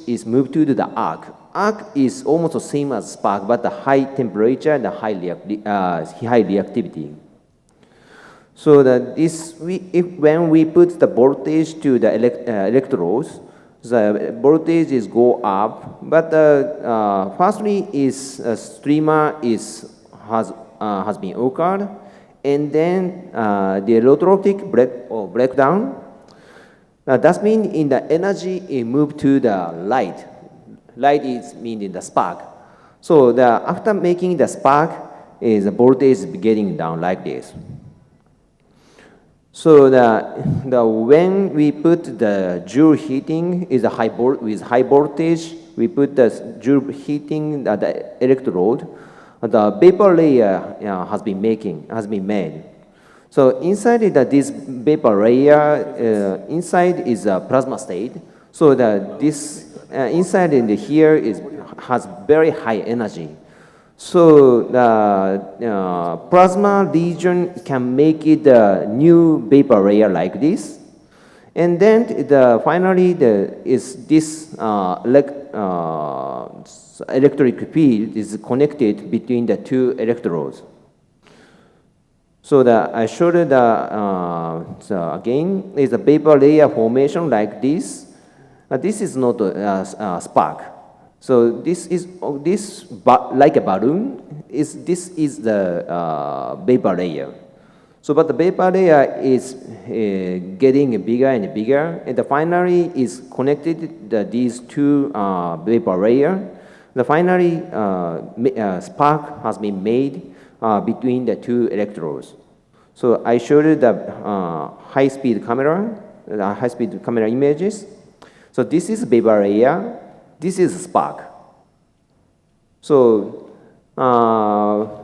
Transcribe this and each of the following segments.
is moved to the arc. Arc is almost the same as spark, but the high temperature and the high reactivity. So when we put the voltage to the electrodes, the voltage is go up. But firstly, is streamer has been occurred, and then the electrolytic breakdown. That means in the energy it moved to the light. Light is meaning the spark. So after making the spark, is the voltage getting down like this. So when we put the joule heating is with high voltage, we put the joule heating the electrode. The vapor layer has been made. So inside this vapor layer, inside is a plasma state. So this inside in here has very high energy. So the plasma region can make it a new vapor layer like this. And then finally this electric field is connected between the two electrodes. So I showed again is a vapor layer formation like this. This is not a spark. So this like a balloon. This is the vapor layer. So but the vapor layer is getting bigger and bigger, and finally is connected these two vapor layer. Finally spark has been made between the two electrodes. So I showed you the high-speed camera images. So this is vapor layer. This is spark. So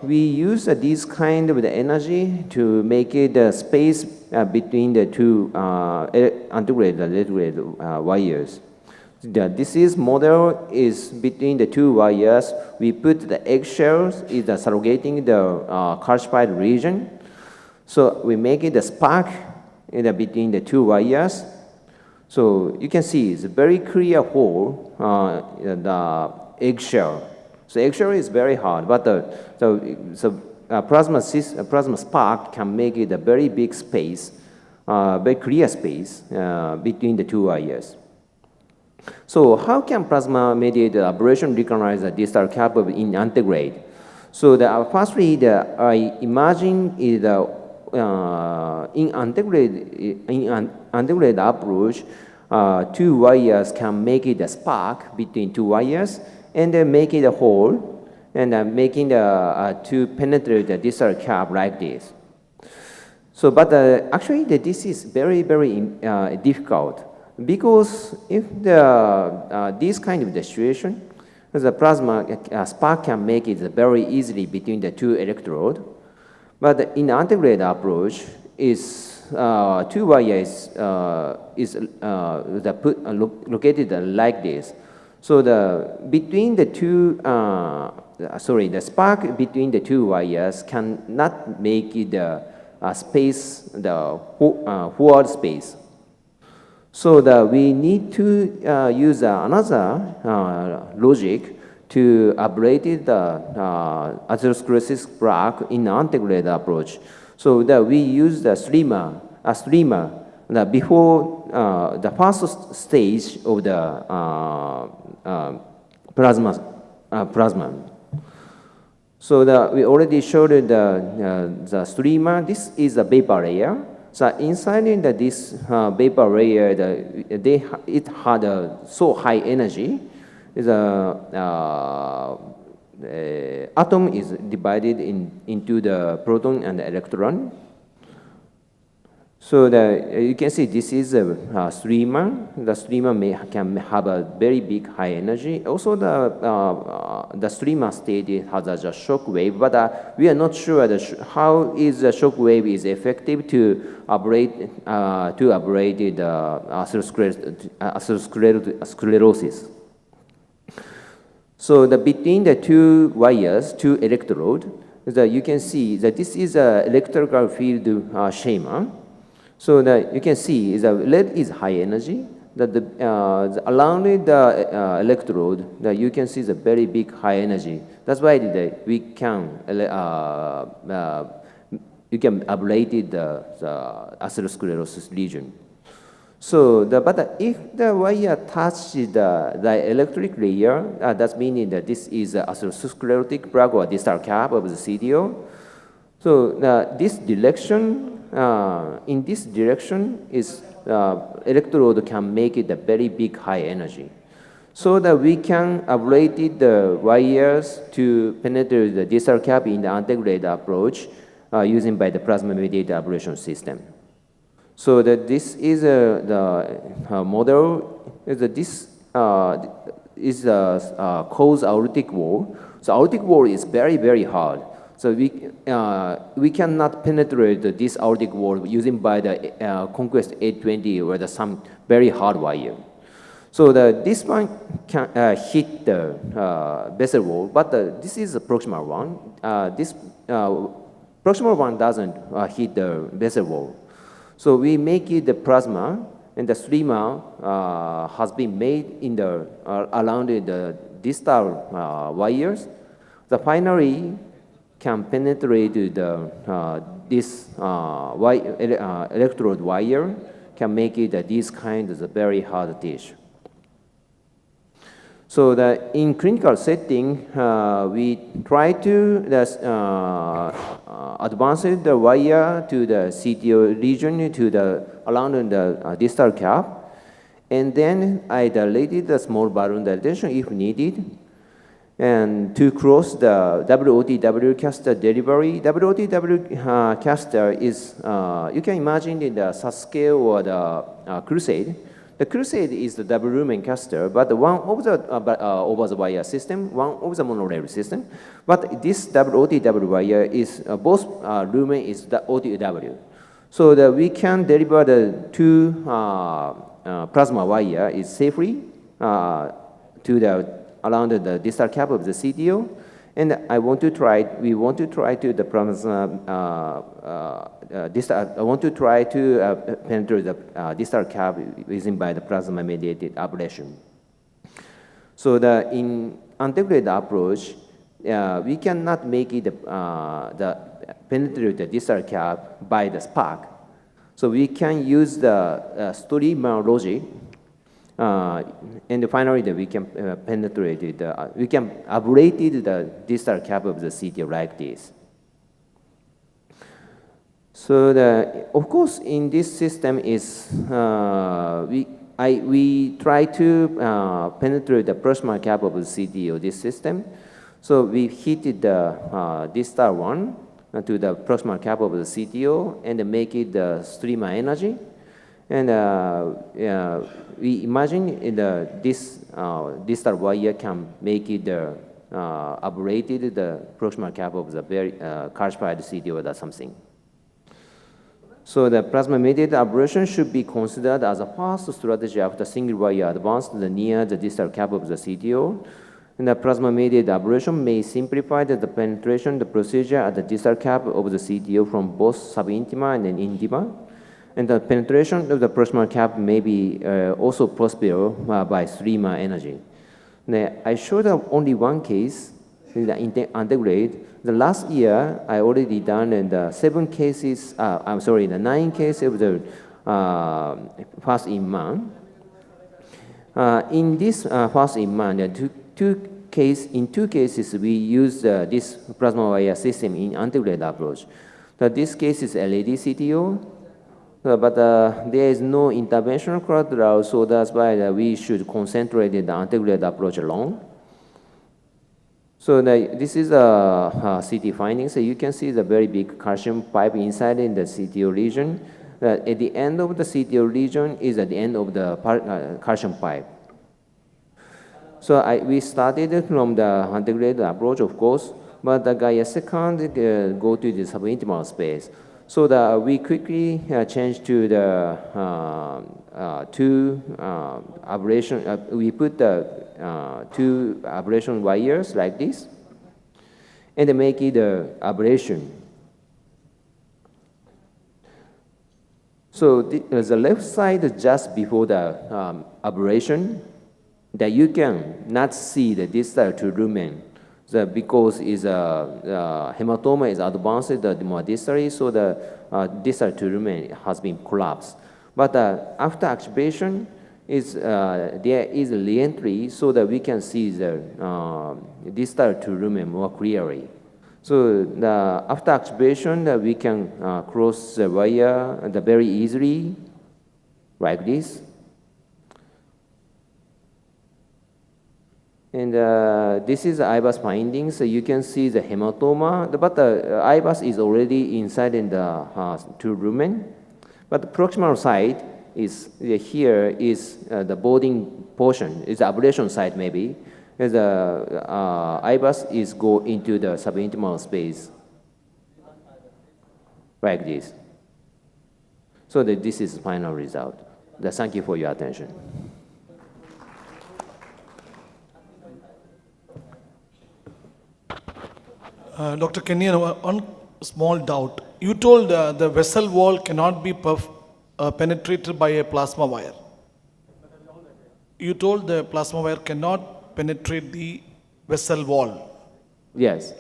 we use this kind of the energy to make it the space between the two integrated wires. This model is between the two wires. We put the eggshells is surrogating the calcified region. So we make it the spark between the two wires. So you can see it's a very clear hole in the eggshell. So eggshell is very hard, but plasma spark can make it a very big space, very clear space between the two wires. So how can plasma-mediated aberration recognize the distal cap in integrate? So firstly, I imagine is in integrated approach, two wires can make it a spark between two wires, and then make it a hole, and making to penetrate the distal cap like this. So, but actually, this is very, very difficult. Because if this kind of situation, the plasma spark can make it very easily between the two electrodes. But in the integrated approach, two wires located like this. So between the two, the spark between the two wires cannot make it space, the forward space. So we need to use another logic to abrade the atherosclerosis plaque in an integrated approach. So we use the streamer before the first stage of the plasma. So we already showed the streamer. This is a vapor layer. So inside this vapor layer, it had so high energy. The atom is divided into the proton and the electron. So you can see this is a streamer. The streamer can have a very big high energy. Also, the streamer state has a shock wave, but we are not sure how is the shock wave is effective to abrade the atherosclerosis. So between the two wires, two electrodes, you can see that this is an electrical field schema. So you can see red is high energy, around the electrode, you can see the very big high energy. That's why we can you can ablate the atherosclerosis region. So, but if the wire touches the electric layer, that's meaning that this is the atherosclerotic plug or distal cap of the CTO. So this direction, in this direction, is electrode can make it a very big high energy, so that we can ablate the wires to penetrate the distal cap in the integrated approach using by the plasma-mediated ablation system. So that this is the model. This is a closed aortic wall. So aortic wall is very, very hard. So we cannot penetrate this aortic wall using by the Conquest 820 or some very hard wire. So this one can hit the vessel wall, but this is a proximal one. This proximal one doesn't hit the vessel wall. So we make it the plasma, and the streamer has been made in the around the distal wires. The finally can penetrate this electrode wire, can make it this kind of very hard tissue. So in clinical setting, we try to advance the wire to the CTO region to around the distal cap, and then I dilated the small balloon dilatation if needed, and to cross the WOTW caster delivery. WOTW caster is, you can imagine in the subscale or the Crusade. The Crusade is the double lumen caster, but one of the over the wire system, one of the monorail system. But this WOTW wire is both lumen is the OTW, so that we can deliver the two plasma wire is safely to the around the distal cap of the CTO, and we want to try to the plasma. I want to try to penetrate the distal cap using by the plasma-mediated ablation. So in integrated approach, we cannot make it penetrate the distal cap by the spark. So we can use the streamer logic, and finally we can penetrate it. We can ablate the distal cap of the CTO like this. So of course, in this system is we try to penetrate the proximal cap of the CTO, this system. So we hit the distal one to the proximal cap of the CTO and make it the streamer energy. And we imagine this distal wire can make it ablate the proximal cap of the very calcified CTO or something. So the plasma-mediated ablation should be considered as a first strategy after single wire advance near the distal cap of the CTO. And the plasma-mediated ablation may simplify the penetration the procedure at the distal cap of the CTO from both subintima and intima. And the penetration of the proximal cap may be also possible by streamer energy. Now, I showed only one case in the integrate. The last year, I already done the 7 cases, the 9 cases of the first in man. In this first in man, in 2 cases, we use this plasma wire system in integrated approach. So this case is LED CTO, but there is no interventional collateral, so that's why we should concentrate in the integrated approach alone. So this is a CT finding. So you can see the very big calcium pipe inside in the CTO region. At the end of the CTO region is at the end of the calcium pipe. So we started from the integrated approach, of course, but the guy second go to the subintimal space. So we quickly changed to the two ablation. We put the 2 ablation wires like this, and make it ablation. So the left side is just before the aberration, that you can not see the distal to lumen, because is hematoma is advanced the more distally, so the distal to lumen has been collapsed. But after extubation, there is a re-entry, so that we can see the distal to lumen more clearly. So after extubation, we can cross the wire very easily, like this. And this is IVAS findings. So you can see the hematoma, but the IVAS is already inside in the two lumen. But the proximal side is here is the boarding portion, is the ablation side maybe. As the IVAS is go into the subintimal space, like this. So this is the final result. Thank you for your attention. Dr. Kenyan, one small doubt. You told the vessel wall cannot be penetrated by a plasma wire. You told the plasma wire cannot penetrate the vessel wall. Yes.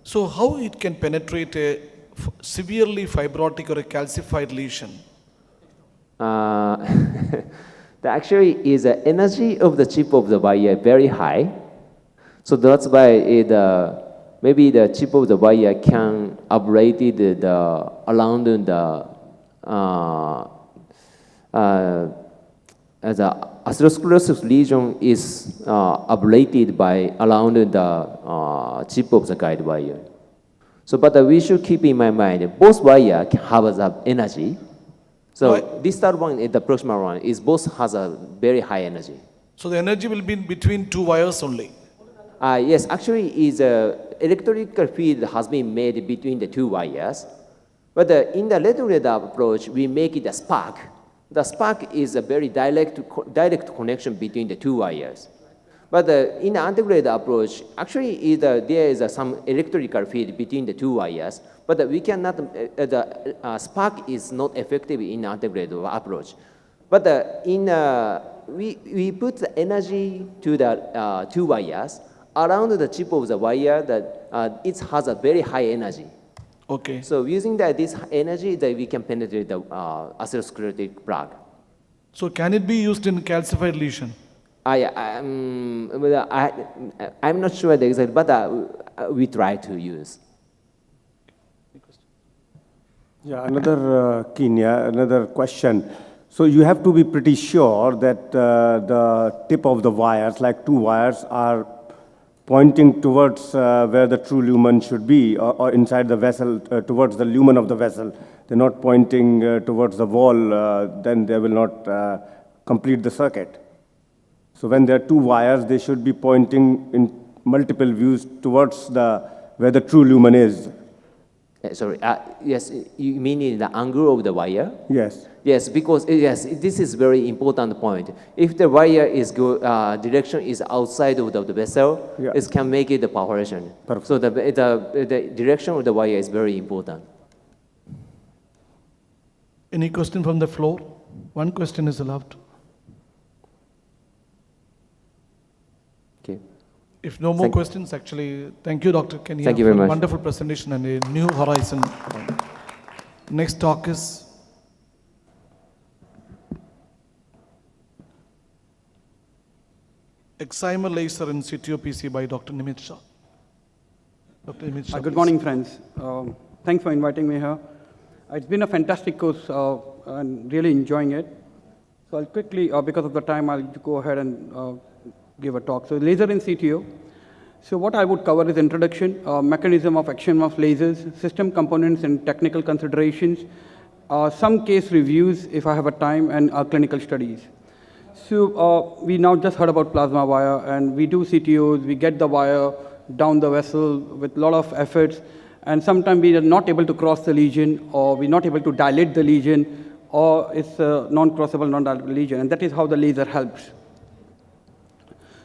So how it can penetrate a severely fibrotic or a calcified lesion? Actually is the energy of the chip of the wire very high. So that's why maybe the chip of the wire can abrade around the atherosclerosis lesion is ablated by around the chip of the guide wire. So, but we should keep in mind both wire have the energy. So this third one, the proximal one, is both has a very high energy. So the energy will be between two wires only. Yes, actually, is electrical field has been made between the two wires, but in the lead approach, we make it a spark. The spark is a very direct connection between the two wires. But in the integrated approach, actually there is some electrical field between the two wires, but we cannot, the spark is not effective in the integrated approach. But we put the energy to the two wires around the chip of the wire that it has a very high energy. Okay. So using this energy, that we can penetrate the atherosclerotic plaque. So can it be used in calcified lesion? I'm not sure the exact, but we try to use. Yeah, another question. So you have to be pretty sure that the tip of the wires, like two wires, are pointing towards where the true lumen should be, or inside the vessel, towards the lumen of the vessel. They're not pointing towards the wall, then they will not complete the circuit. So when there are two wires, they should be pointing in multiple views towards where the true lumen is. Sorry, yes, you mean in the angle of the wire? Yes. Yes, because this is very important point. If the wire is direction is outside of the vessel, Yeah. it can make it the perforation. Perfect. So the direction of the wire is very important. Any question from the floor? One question is allowed. Okay. If no more questions, actually, thank you, Dr. Kenya, Thank you for very a much. wonderful presentation and a new horizon. Next talk is excimer laser in CTO PC by Dr. Nimit Shah. Dr. Nimit Shah, Good please. morning, friends. Thanks for inviting me here. It's been a fantastic course and really enjoying it. So I'll quickly, because of the time, I'll go ahead and give a talk. So laser in CTO. So what I would cover is introduction, mechanism of action of lasers, system components and technical considerations, some case reviews if I have a time, and clinical studies. So we now just heard about plasma wire, and we do CTOs, we get the wire down the vessel with a lot of efforts, and sometimes we are not able to cross the lesion, or we're not able to dilate the lesion, or it's a non-crossable, non-dilatable lesion, and that is how the laser helps.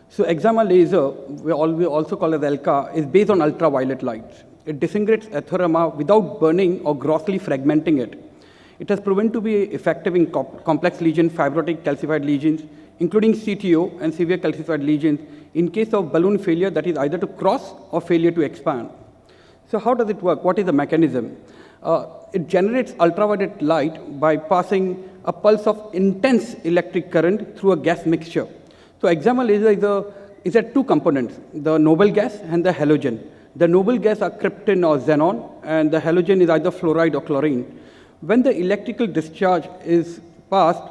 So excimer laser, we also call it ELCA, is based on ultraviolet light. It disintegrates atheroma without burning or grossly fragmenting it. It has proven to be effective in complex lesion, fibrotic calcified lesions, including CTO and severe calcified lesions in case of balloon failure, that is either to cross or failure to expand. So how does it work? What is the mechanism? It generates ultraviolet light by passing a pulse of intense electric current through a gas mixture. So excimer laser is a two components, the noble gas and the halogen. The noble gas are krypton or xenon, and the halogen is either fluoride or chlorine. When the electrical discharge is passed,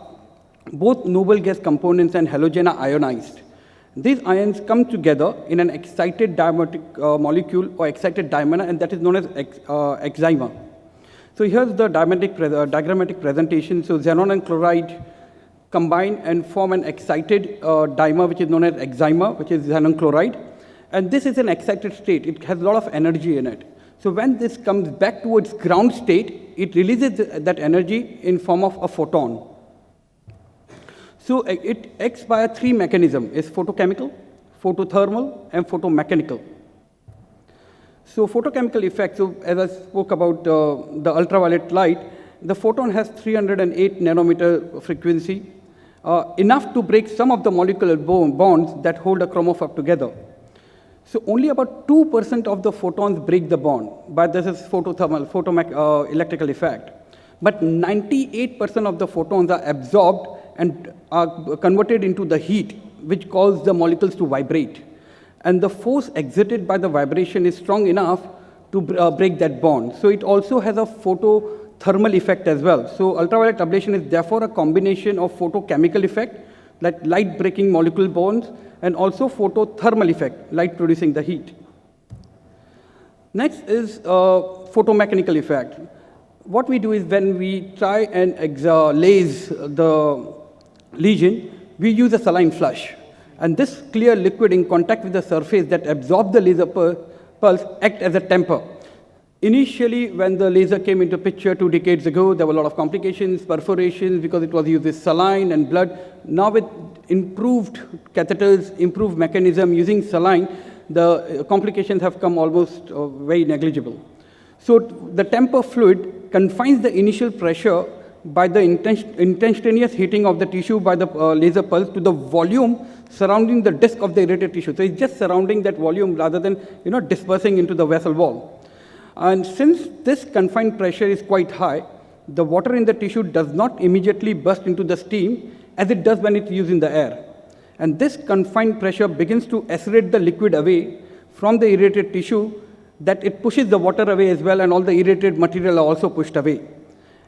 both noble gas components and halogen are ionized. These ions come together in an excited diametric molecule or excited dimer, and that is known as excimer. So here's the diagrammatic presentation. So xenon and chloride combine and form an excited dimer, which is known as excimer, which is xenon chloride. And this is an excited state. It has a lot of energy in it. So when this comes back towards ground state, it releases that energy in form of a photon. So it acts by three mechanisms: is photochemical, photothermal, and photomechanical. So photochemical effect, so as I spoke about the ultraviolet light, the photon has 308 nanometer frequency, enough to break some of the molecular bonds that hold a chromophore together. So only about 2% of the photons break the bond, but this is photothermal, electrical effect. But 98% of the photons are absorbed and are converted into the heat, which causes the molecules to vibrate. And the force exerted by the vibration is strong enough to break that bond. So it also has a photothermal effect as well. So ultraviolet ablation is therefore a combination of photochemical effect, like light breaking molecule bonds, and also photothermal effect, light producing the heat. Next is photomechanical effect. What we do is when we try and laze the lesion, we use a saline flush. And this clear liquid in contact with the surface that absorbs the laser pulse act as a temper. Initially, when the laser came into picture 2 decades ago, there were a lot of complications, perforations, because it was used with saline and blood. Now with improved catheters, improved mechanism using saline, the complications have come almost very negligible. So the temper fluid confines the initial pressure by the instantaneous heating of the tissue by the laser pulse to the volume surrounding the disc of the irritated tissue. So it's just surrounding that volume rather than dispersing into the vessel wall. And since this confined pressure is quite high, the water in the tissue does not immediately burst into the steam as it does when it's used in the air. And this confined pressure begins to acerate the liquid away from the irritated tissue, that it pushes the water away as well, and all the irritated material are also pushed away.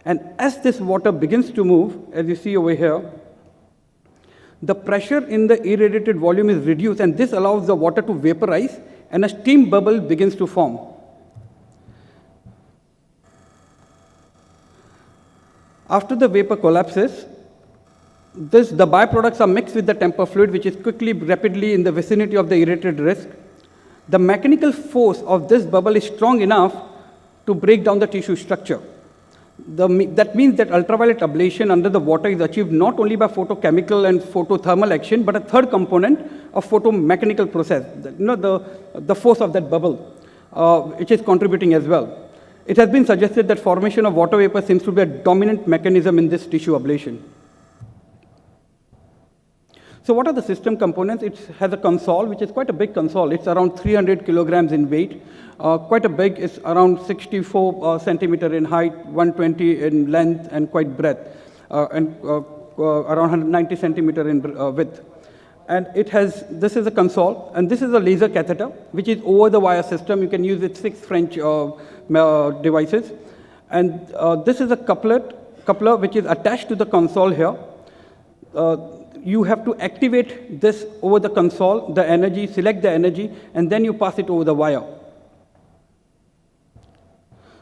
And as this water begins to move, as you see over here, the pressure in the irradiated volume is reduced, and this allows the water to vaporize, and a steam bubble begins to form. After the vapor collapses, the byproducts are mixed with the temper fluid, which is rapidly in the vicinity of the irritated disc. The mechanical force of this bubble is strong enough to break down the tissue structure. That means that ultraviolet ablation under the water is achieved not only by photochemical and photothermal action, but a third component of photomechanical process, the force of that bubble, which is contributing as well. It has been suggested that formation of water vapor seems to be a dominant mechanism in this tissue ablation. So what are the system components? It has a console, which is quite a big console. It's around 300 kilograms in weight. Quite a big, it's around 64 centimeter in height, 120 in length, and quite breadth, and around 190 centimeter in width. And this is a console, and this is a laser catheter, which is over the wire system. You can use it 6 French devices. And this is a coupler, which is attached to the console here. You have to activate this over the console, the energy, select the energy, and then you pass it over the wire.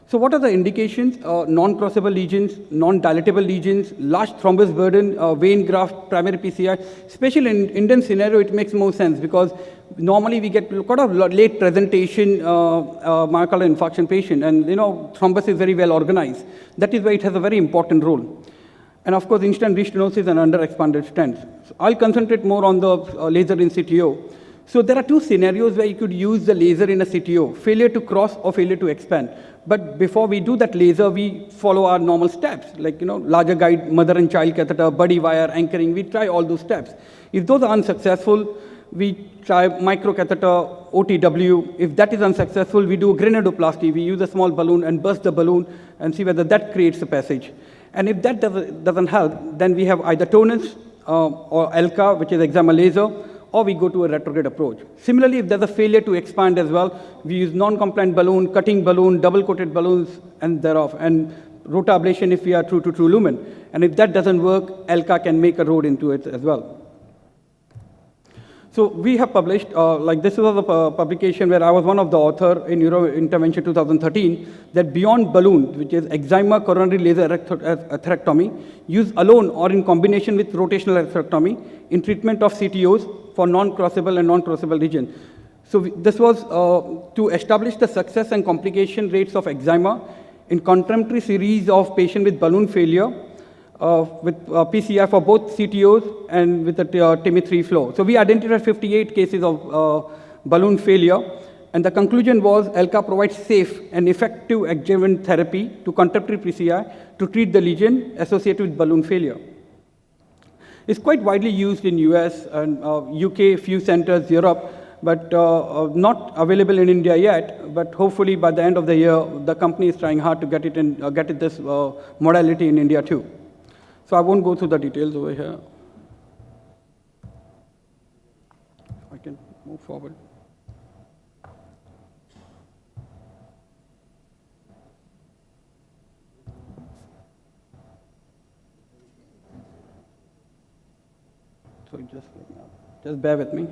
So what are the indications? Non-crossable lesions, non-dilatable lesions, large thrombus burden, vein graft, primary PCI. Especially in Indian scenario, it makes more sense because normally we get a lot of late presentation myocardial infarction patient, and thrombus is very well organized. That is why it has a very important role. And of course, instant restenosis and under-expanded stents. So I'll concentrate more on the laser in CTO. So there are 2 scenarios where you could use the laser in a CTO, failure to cross or failure to expand. But before we do that laser, we follow our normal steps, like, larger guide, mother and child catheter, buddy wire, anchoring. We try all those steps. If those are unsuccessful, we try microcatheter, OTW. If that is unsuccessful, we do granuloplasty. We use a small balloon and burst the balloon and see whether that creates a passage. And if that doesn't help, then we have either tonus or ELCA, which is excimer laser, or we go to a retrograde approach. Similarly, if there's a failure to expand as well, we use non-compliant balloon, cutting balloon, double-coated balloons, and thereof, and rotablation if we are true to true lumen. And if that doesn't work, ELCA can make a road into it as well. So we have published, this was a publication where I was one of the author in Euro Intervention 2013, that beyond balloon, which is excimer coronary laser atherectomy, used alone or in combination with rotational atherectomy in treatment of CTOs for non-crossable and non-crossable region. So this was to establish the success and complication rates of excimer in contemporary series of patients with balloon failure with PCI for both CTOs and with the TIMI-3 flow. So we identified 58 cases of balloon failure, and the conclusion was ELCA provides safe and effective adjuvant therapy to contemporary PCI to treat the lesion associated with balloon failure. It's quite widely used in US and UK, few centers, Europe, but not available in India yet. But hopefully by the end of the year, the company is trying hard to get it in, this modality in India too. So I won't go through the details over here. I can move forward. So just bear with me.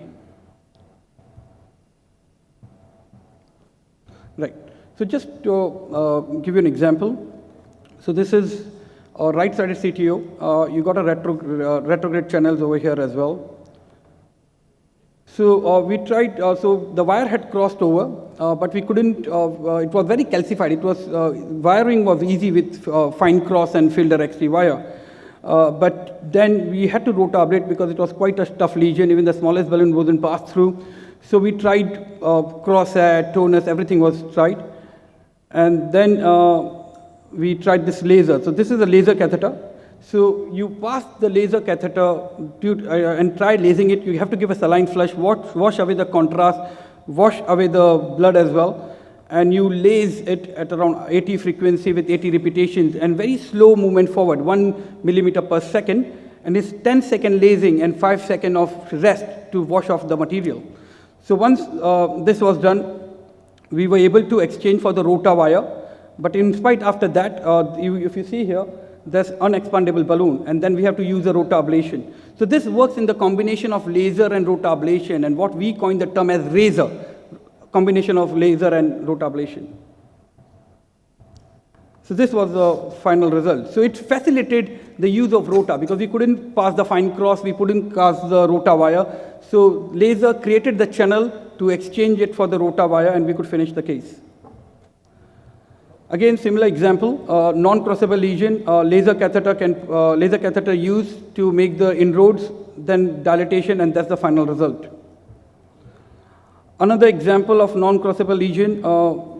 Right. So just to give you an example. So this is a right-sided CTO. You got a retrograde channels over here as well. So we tried, so the wire had crossed over, but we couldn't, it was very calcified. It was, wiring was easy with fine cross and filter XT wire. But then we had to rotablate because it was quite a tough lesion. Even the smallest balloon wasn't passed through. So we tried cross-add, tonus, everything was tried. And then we tried this laser. So this is a laser catheter. So you pass the laser catheter and try lasing it. You have to give a saline flush, wash away the contrast, wash away the blood as well. And you lase it at around 80 frequency with 80 repetitions and very slow movement forward, 1 millimeter per second. And it's 10-second lasing and 5 seconds of rest to wash off the material. So once this was done, we were able to exchange for the rota wire. But in spite after that, if you see here, there's unexpandable balloon, and then we have to use a rota ablation. So this works in the combination of laser and rota ablation, and what we coined the term as razor, combination of laser and rota ablation. So this was the final result. So it facilitated the use of rota because we couldn't pass the fine cross, we couldn't cast the rota wire. So laser created the channel to exchange it for the rota wire, and we could finish the case. Again, similar example, non-crossable lesion, laser catheter used to make the inroads, then dilatation, and that's the final result. Another example of non-crossable lesion,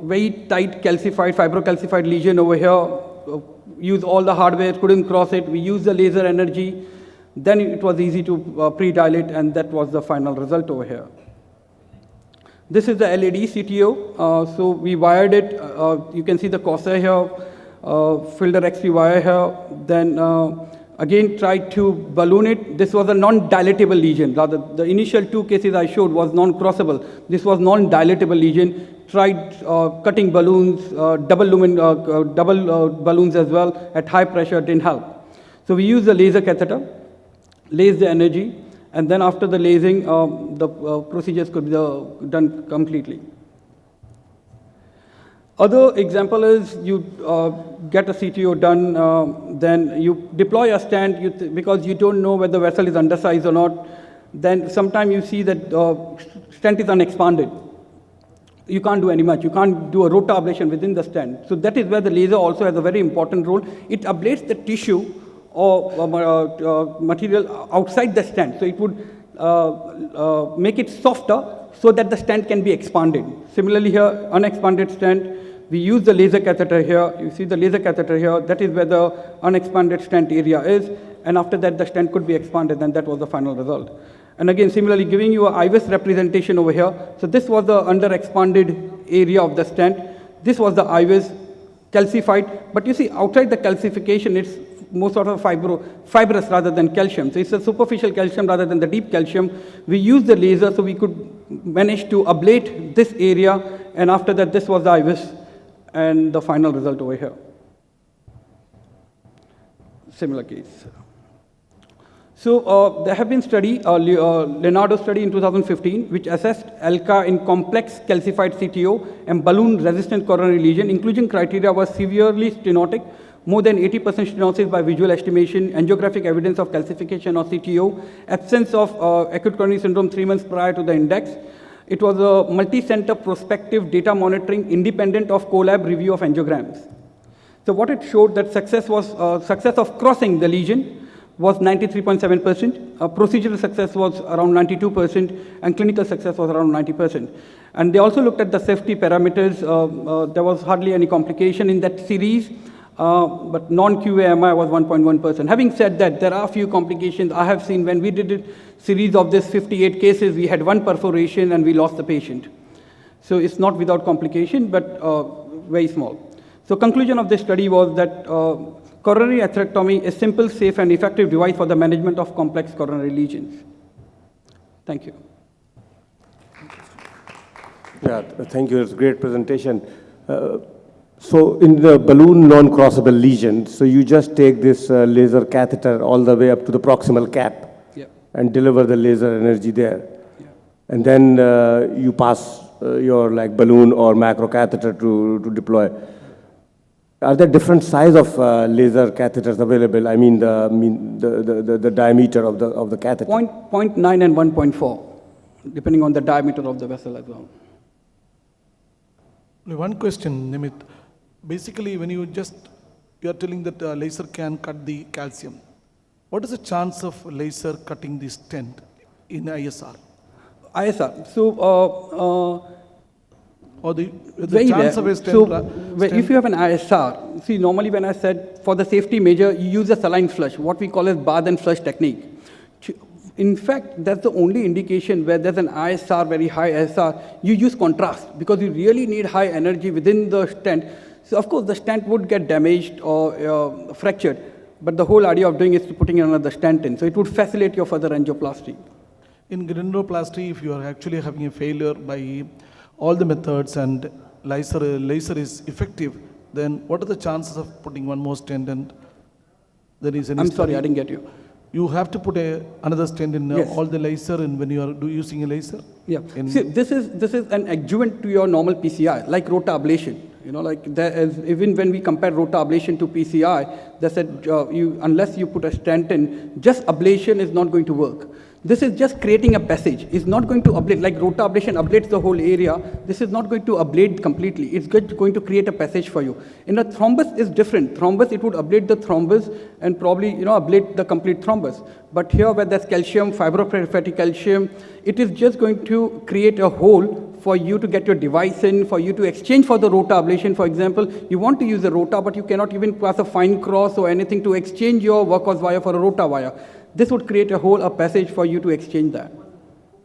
very tight calcified, fibrocalcified lesion over here. Use all the hardware, couldn't cross it. We used the laser energy. Then it was easy to pre-dilate, and that was the final result over here. This is the LED CTO. So we wired it. You can see the corsair here, filter XP wire here. Then again tried to balloon it. This was a non-dilatable lesion. Rather, the initial 2 cases I showed was non-crossable. This was non-dilatable lesion. Tried cutting balloons, double balloons as well at high pressure, didn't help. So we used the laser catheter, lased the energy, and then after the lasing, the procedures could be done completely. Other example is you get a CTO done, then you deploy a stent because you don't know whether the vessel is undersized or not. Then sometimes you see that stent is unexpanded. You can't do any much. You can't do a rota ablation within the stent. So that is where the laser also has a very important role. It ablates the tissue or material outside the stent. So it would make it softer so that the stent can be expanded. Similarly here, unexpanded stent, We use the laser catheter here. You see the laser catheter here. That is where the unexpanded stent area is. And after that, the stent could be expanded, and that was the final result. And again, similarly, giving you a IVIS representation over here. So this was the under-expanded area of the stent. This was the IVIS calcified. But you see, outside the calcification, it's more sort of fibrous rather than calcium. So it's a superficial calcium rather than the deep calcium. We used the laser so we could manage to ablate this area, and after that, this was the IVIS and the final result over here. Similar case. So there have been study, Leonardo study in 2015, which assessed ALCA in complex calcified CTO and balloon-resistant coronary lesion. Inclusion criteria was severely stenotic, more than 80% stenosis by visual estimation, angiographic evidence of calcification or CTO, absence of acute coronary syndrome 3 months prior to the index. It was a multi-center prospective data monitoring independent of collab review of angiograms. So what it showed that success of crossing the lesion was 93.7%, procedural success was around 92%, and clinical success was around 90%. And they also looked at the safety parameters. There was hardly any complication in that series, but non-QAMI was 1.1%. Having said that, there are a few complications I have seen. When we did a series of this 58 cases, we had one perforation and we lost the patient. So it's not without complication, but very small. So conclusion of this study was that coronary atherectomy is simple, safe, and effective device for the management of complex coronary lesions. Thank you. Yeah, thank you. It's a great presentation. So in the balloon non-crossable lesion, so you just take this laser catheter all the way up to the proximal cap and deliver the laser energy there. And then you pass your like balloon or macro catheter to deploy. Are there different size of laser catheters available? I mean the diameter of the catheter. 0.9 and 1.4, depending on the diameter of the vessel as well. One question, Nimit. Basically, when you are telling that laser can cut the calcium, what is the chance of laser cutting the stent in ISR? ISR. So. Or the rare. chance of a stent? So, if you have an ISR, see, normally when I said for the safety measure, you use a saline flush, what we call as bath and flush technique. In fact, that's the only indication where there's an ISR, very high ISR, you use contrast because you really need high energy within the stent. So, of course, the stent would get damaged or fractured, but the whole idea of doing is putting another stent in. So, it would facilitate your further angioplasty. In granuloplasty, if you are actually having a failure by all the methods and laser is effective, then what are the chances of putting one more stent and there is any I'm sorry, I didn't get you. You have to put another stent in Yes. all the laser and when you are using a laser? Yeah. See, this is an adjuvant to your normal PCI, like rota ablation. You know, like there is, even when we compare rota ablation to PCI, they said unless you put a stent in, just ablation is not going to work. This is just creating a passage. It's not going to ablate, like rota ablation ablates the whole area. This is not going to ablate completely. It's going to create a passage for you. In a thrombus, is different. Thrombus, it would ablate the thrombus and probably, ablate the complete thrombus. But here where there's calcium, fibrofatty calcium, it is just going to create a hole for you to get your device in, for you to exchange for the rota ablation. For example, you want to use a rota, but you cannot even pass a fine cross or anything to exchange your workhorse wire for a rota wire. This would create a hole, a passage for you to exchange that.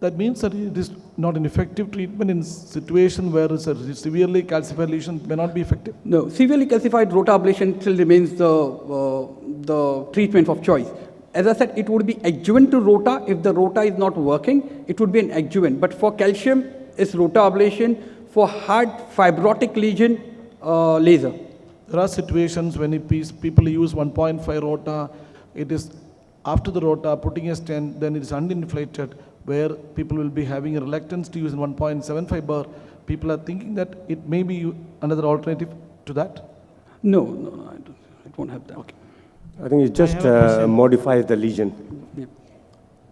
That means that it is not an effective treatment in situation where it's a severely calcified lesion may not be effective? No, severely calcified rota ablation still remains the treatment of choice. As I said, it would be adjuvant to rota. If the rota is not working, it would be an adjuvant. But for calcium, it's rota ablation. For hard fibrotic lesion, laser. There are situations when people use 1.5 rota, it is after the rota, putting a stent, then it is uninflated, where people will be having a reluctance to use 1.75 bar. People are thinking that it may be another alternative to that? No, it won't have that. Okay. I think it just modifies the lesion. Yeah.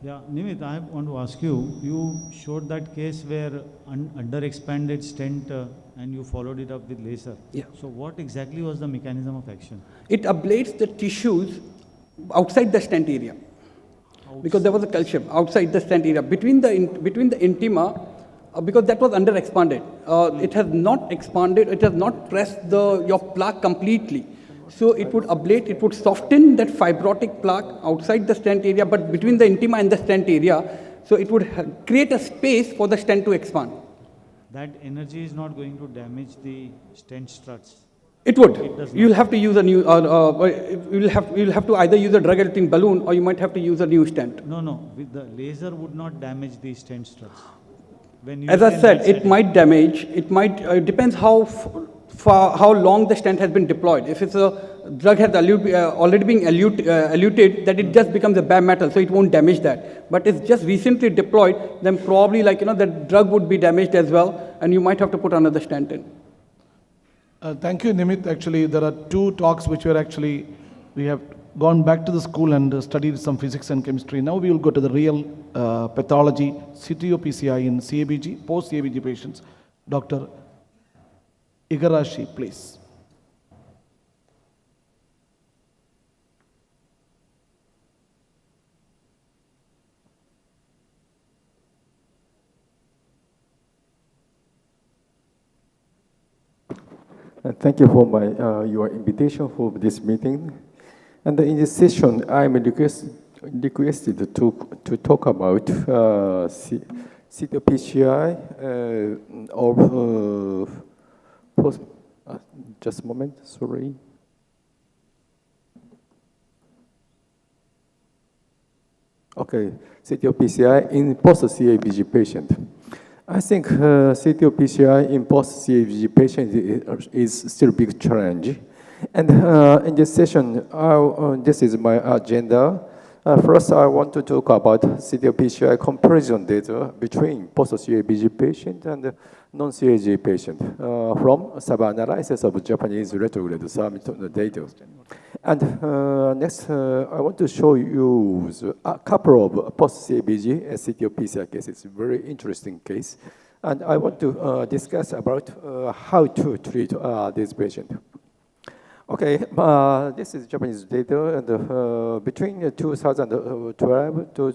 Yeah, Nimit, I want to ask you, you showed that case where under-expanded stent and you followed it up with laser. Yeah. So what exactly was the mechanism of action? It ablates the tissues outside the stent area. Because there was a calcium outside the stent area. Between the intima, because that was under expanded. It has not expanded, it has not pressed your plaque completely. So it would ablate, it would soften that fibrotic plaque outside the stent area, but between the intima and the stent area, so it would create a space for the stent to expand. That energy is not going to damage the stent struts. It would. It does You'll not. have to use a new, you'll have to either use a drug-eluting balloon or you might have to use a new stent. No, with the laser would not damage the stent struts. When As used I in said, that it setting. might damage, it depends how long the stent has been deployed. If it's a drug has already been eluted, that it just becomes a bare metal, so it won't damage that. But if just recently deployed, then probably the drug would be damaged as well, and you might have to put another stent in. Thank you, Nimit. Actually, there are two talks which we have gone back to the school and studied some physics and chemistry. Now we will go to the real pathology, CTO PCI in CABG, post-CABG patients. Dr. Igarashi, please. Thank you for your invitation for this meeting. And in this session, I'm requested to talk about CTO-PCI just a moment, sorry. Okay, CTO-PCI in post-CABG patient. I think CTO-PCI in post-CABG patient is still a big challenge. And in this session, this is my agenda. First, I want to talk about CTO-PCI comparison data between post-CABG patient and non-CABG patient from sub-analysis of Japanese retrograde summit data. And next, I want to show you a couple of post-CABG and CTO-PCI cases, very interesting case. And I want to discuss about how to treat this patient. Okay, this is Japanese data, and between 2012 to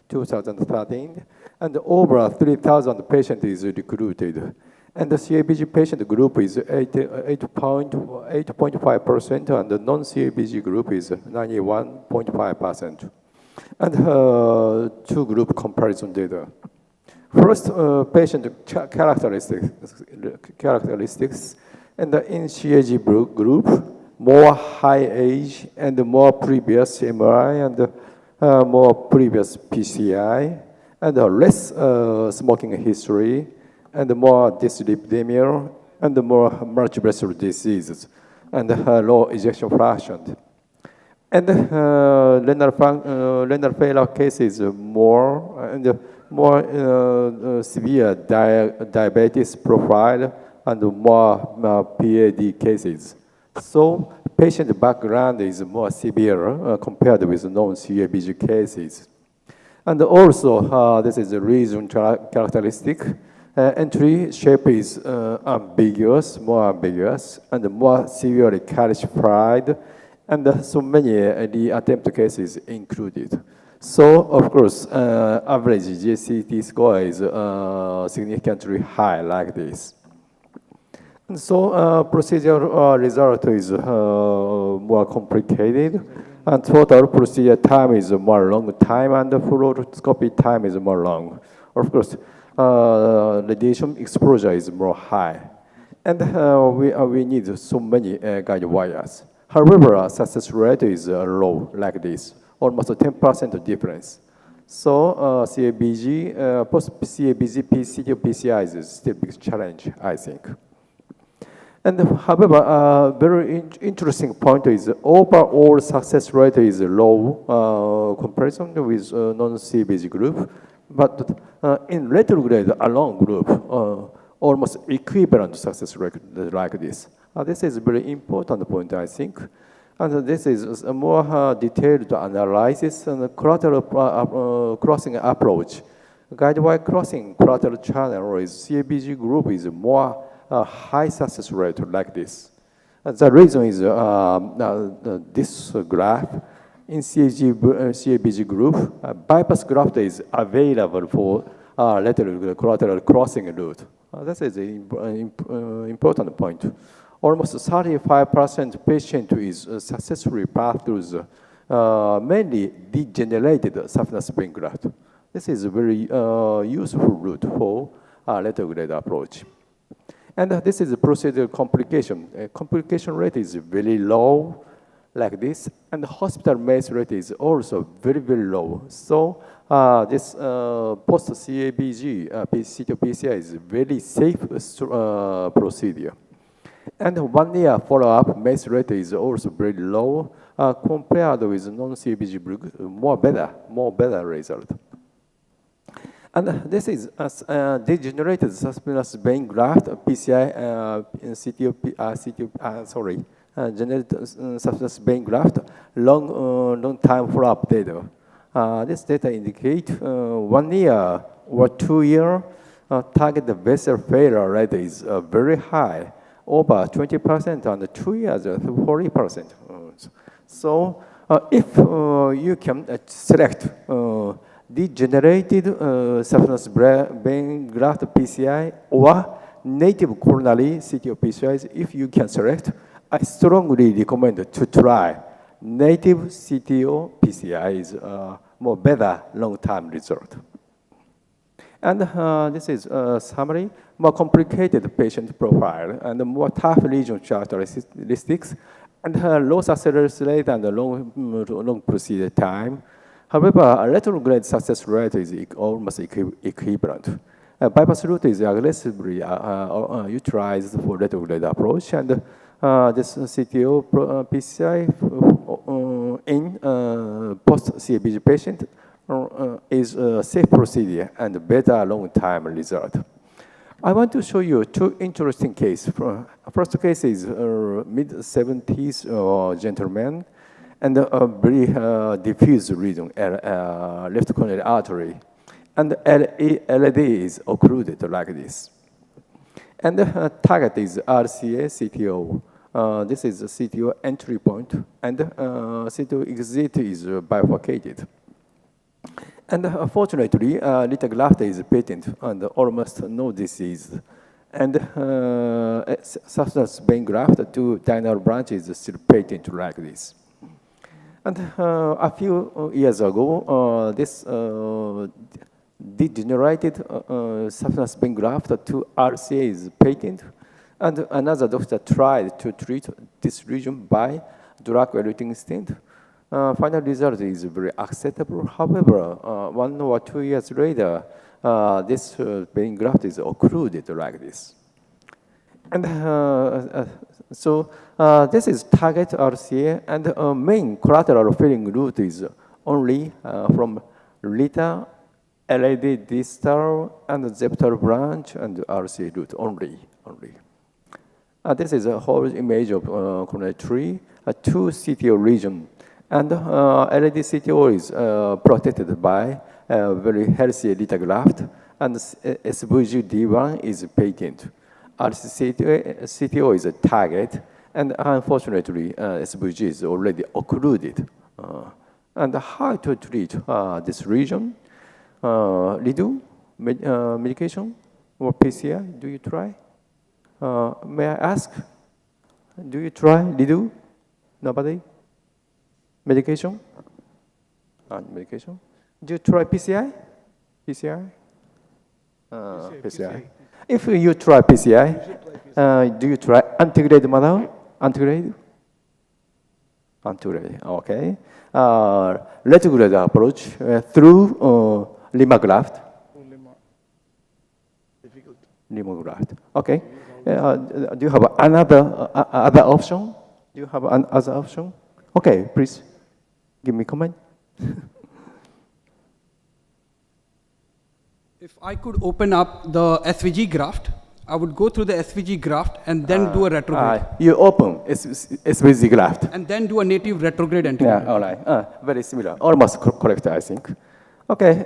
2013, and over 3,000 patients is recruited. And the CABG patient group is 8.5%, and the non-CABG group is 91.5%. And two group comparison data. First, patient characteristics. And in CAG group, more high age and more previous MRI and more previous PCI, and less smoking history, and more dyslipidemia, and more multivessel diseases, and low ejection fraction. And renal failure cases more, and more severe diabetes profile, and more PAD cases. So patient background is more severe compared with non-CABG cases. And also, this is a region characteristic. Entry shape is ambiguous, more ambiguous, and more severely calcified, and so many reattempt cases included. So, of course, average IJCTO score is significantly high like this. And so procedure result is more complicated, and total procedure time is more long time, and the fluoroscopy time is more long. Of course, radiation exposure is more high, and we need so many guide wires. However, success rate is low like this, almost 10% difference. So CABG, post-CABG, CTO-PCI is still a big challenge, I think. And however, a very interesting point is overall success rate is low comparison with non-CABG group, but in retrograde alone group, almost equivalent success rate like this. This is a very important point, I think. And this is a more detailed analysis and collateral crossing approach. Guidewire crossing collateral channel is CABG group is more high success rate like this. The reason is this graph. In CABG group, bypass graft is available for lateral collateral crossing route. That is an important point. Almost 35% patient is successfully passed through the mainly degenerated saphenous vein graft. This is a very useful route for retrograde approach. And this is a procedural complication. Complication rate is very low, like this, and the hospital MACE rate is also very, very low. So this post-CABG CTO-PCI is very safe procedure. And 1 year follow-up MACE rate is also very low compared with non-CABG, more better result. And this is degenerated saphenous vein graft, PCI, generated saphenous vein graft, long time follow-up data. This data indicate 1 year or 2 year target vessel failure rate is very high, over 20%, and 2 years 40%. So if you can select degenerated saphenous vein graft PCI or native coronary CTO-PCIs, if you can select, I strongly recommend to try native CTO-PCIs, more better long-term result. And this is a summary, more complicated patient profile and more tough lesion characteristics, and low success rate and long procedure time. However, retrograde success rate is almost equivalent. Bypass route is aggressively utilized for retrograde approach, and this CTO PCI in post-CABG patient is a safe procedure and better long-term result. I want to show you 2 interesting cases. First case is mid-70s gentleman and a very diffuse region, left coronary artery. And LAD is occluded like this. And the target is RCA CTO. This is the CTO entry point, and CTO exit is bifurcated. And fortunately, little graft is patent and almost no disease. And saphenous vein graft to diagonal branch is still patent like this. And a few years ago, this degenerated saphenous vein graft to RCA is patent, and another doctor tried to treat this region by drug-eluting stent. Final result is very acceptable. However, 1 or 2 years later, this vein graft is occluded like this. And so this is target RCA, and main collateral filling route is only from LITA, LAD distal, and septal branch, and RCA route only. This is a whole image of coronary tree, 2 CTO region. And LAD CTO is protected by a very healthy LITA graft, and SVG D1 is patent. CTO is a target, and unfortunately, SVG is already occluded. And how to treat this region? Redo medication or PCI? Do you try? May I ask? Do you try redo? Nobody? Medication? Medication? Do you try PCI? PCI? PCI. If you try PCI, do you try antegrade manner? Antegrade? Antegrade, okay. Retrograde approach through Lima graft. Lima graft, okay. Do you have another other option? Do you have another option? Okay, please give me comment. If I could open up the SVG graft, I would go through the SVG graft and then do a retrograde. You open SVG graft. And then do a native retrograde antegrade. Yeah, all right. Very similar. Almost correct, I think. Okay.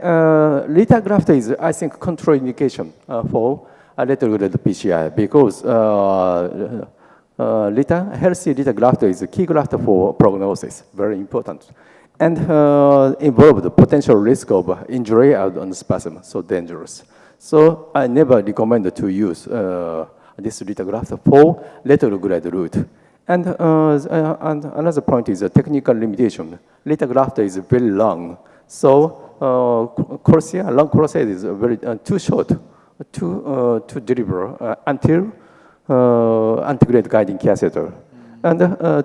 LITA graft is, I think, contraindication for retrograde PCI because LITA, healthy LITA graft is a key graft for prognosis. Very important. and involve the potential risk of injury on the specimen, so dangerous. So I never recommend to use this lithograph for retrograde route. And another point is a technical limitation. Lithograph is very long, so long crusade is very too short to deliver until antegrade guiding catheter. And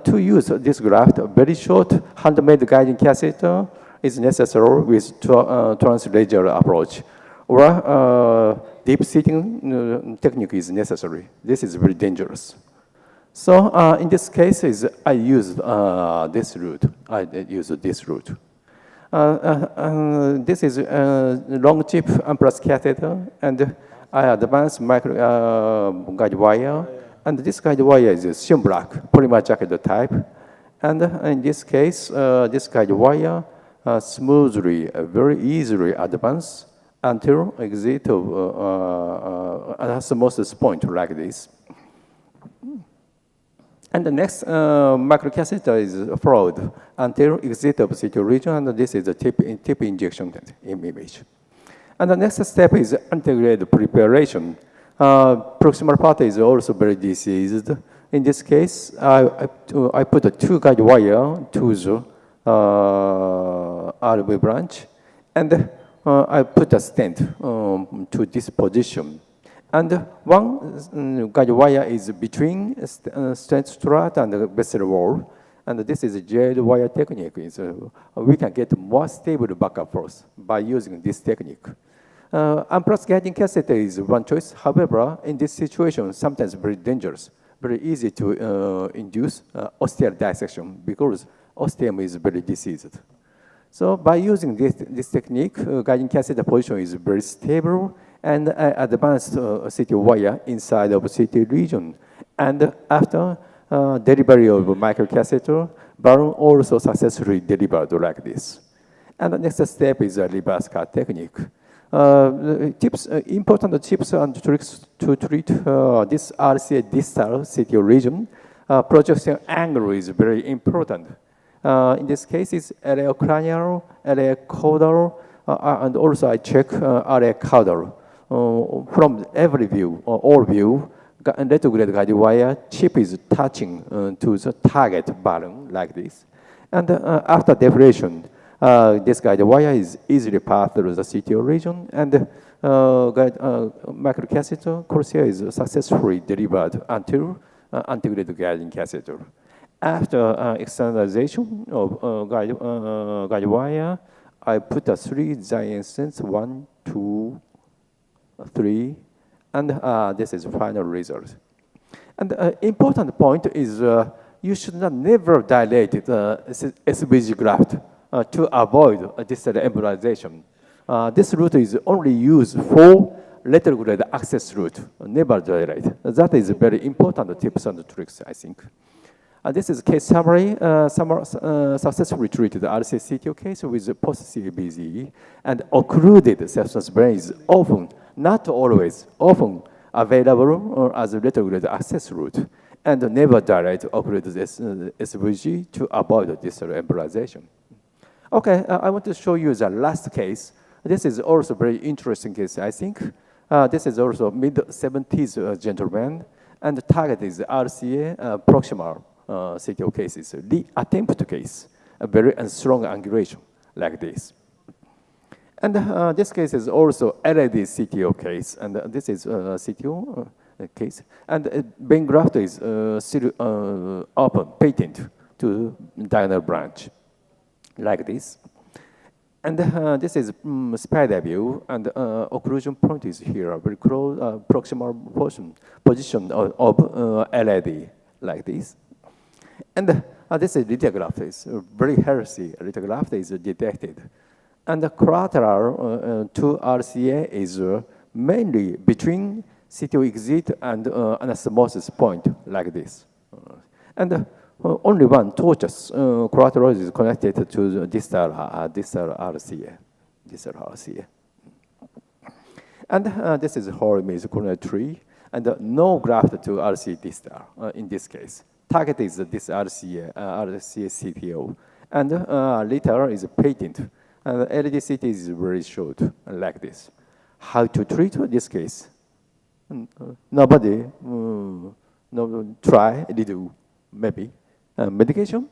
to use this graft, a very short handmade guiding catheter is necessary with translator approach, or deep seating technique is necessary. This is very dangerous. So in this case, I use this route. This is long chip plus catheter, and I advanced micro guide wire. And this guide wire is a Sion black polymer jacket type. And in this case, this guide wire smoothly, very easily advance until exit of osmosis point like this. And the next microcatheter is followed until exit of CTO region, and this is the tip injection image. And the next step is antegrade preparation. Proximal part is also very diseased. In this case, I put a two guide wire to the RV branch, and I put a stent to this position. And one guide wire is between stent strut and the vessel wall, and this is a gel wire technique. We can get more stable back and forth by using this technique. Unplus guiding catheter is one choice. However, in this situation, sometimes very dangerous, very easy to induce ostial dissection because ostium is very diseased. So by using this technique, guiding catheter position is very stable, and advanced CT wire inside of CT region. And after delivery of microcatheter, balloon also successfully delivered like this. And the next step is a reverse cut technique. Important tips and tricks to treat this RCA distal CTO region. Projection angle is very important. In this case, it's area cranial, area caudal, and also I check area caudal. From every view, or all view, retrograde guide wire chip is touching to the target balloon like this. And after deflation, this guide wire is easily passed through the CTO region, and microcatheter corsia is successfully delivered until antegrade guiding catheter. After externalization of guide wire, I put a 3 giant stents, 1, 2, 3, and this is final result. And important point is you should not never dilate the SVG graft to avoid distal embolization. This route is only used for retrograde access route, never dilate. That is very important tips and tricks, I think. This is case summary. Successfully treated RCA-CTO case with post-CBZ and occluded sepsis brain is often, not always, often available as a retrograde access route, and never dilate occluded SVG to avoid distal embolization. Okay, I want to show you the last case. This is also very interesting case, I think. This is also mid-70s gentleman, and the target is RCA proximal CTO cases, the attempt case, a very strong angulation like this. And this case is also LAD CTO case, and this is CTO case. And vein graft is still open, patent to diagonal branch, like this. And this is spider view, and occlusion point is here, very close proximal position of LAD, like this. And this is lithograph, is very healthy lithograph is detected. And the collateral to RCA is mainly between CTO exit and anastomosis point, like this. And only one tortuous collateral is connected to the distal RCA. And this is whole image coronary tree, and no graft to RCA distal in this case. Target is this RCA CTO, And later is a patent. And the LDCT is very short, like this. How to treat this case? Nobody try, do, maybe. Medication?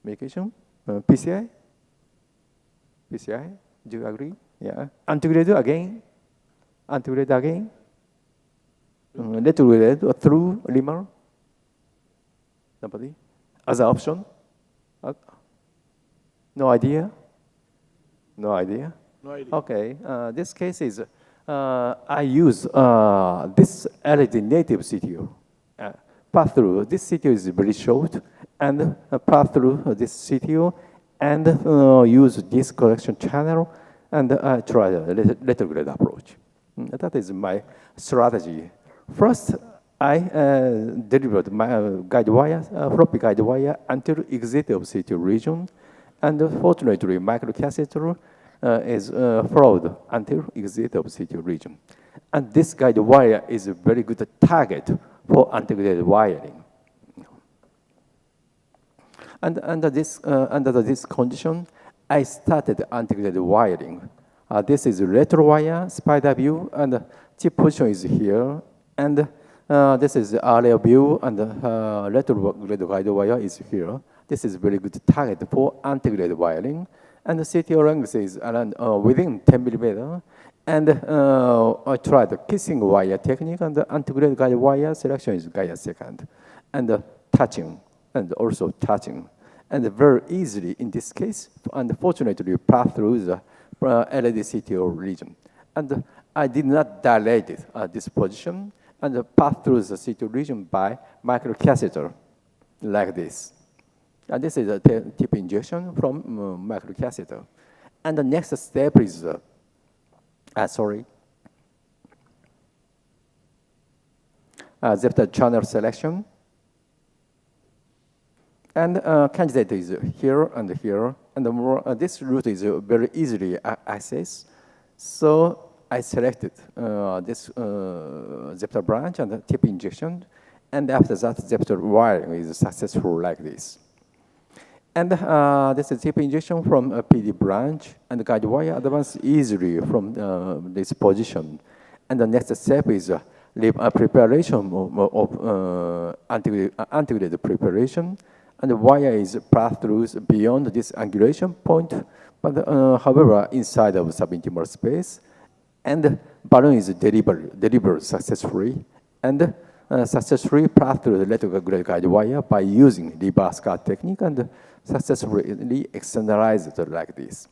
Medication? PCI? PCI? Do you agree? Yeah. Antigrade again? Antigrade again? Retrograde through lemur? Nobody? Other option? No idea? No idea? No idea. Okay, this case is, I use this LED native CTO. Pass through, this CTO is very short, and pass through this CTO, and use this collection channel, and try the retrograde approach. That is my strategy. First, I delivered my guide wire, floppy guide wire until exit of CTO region, and fortunately, microcapacitor is followed until exit of CTO region. And this guide wire is a very good target for integrated wiring. And under this condition, I started integrated wiring. This is retro wire, spider view, and chip position is here. And this is the area view, and retrograde guide wire is here. This is very good target for integrated wiring. And the CTO length is around within 10 millimeter. And I tried the kissing wire technique, and the integrated guide wire selection is guide second. And touching, and also touching. And very easily in this case, and fortunately pass through the LED CTO region. And I did not dilate it at this position, and pass through the CTO region by microcapacitor, like this. And this is a tip injection from microcapacitor. And the next step is, Zepter channel selection. And candidate is here and here. And this route is very easily accessed. So I selected this Zepter branch and the tip injection. And after that, Zepter wiring is successful like this. And this is tip injection from a PD branch, and the guide wire advance easily from this position. And the next step is preparation of integrated preparation, and the wire is passed through beyond this angulation point, but however, inside of subintimal space, and the balloon is delivered successfully, and successfully passed through the retrograde guide wire by using reverse cut technique, and successfully externalized like this.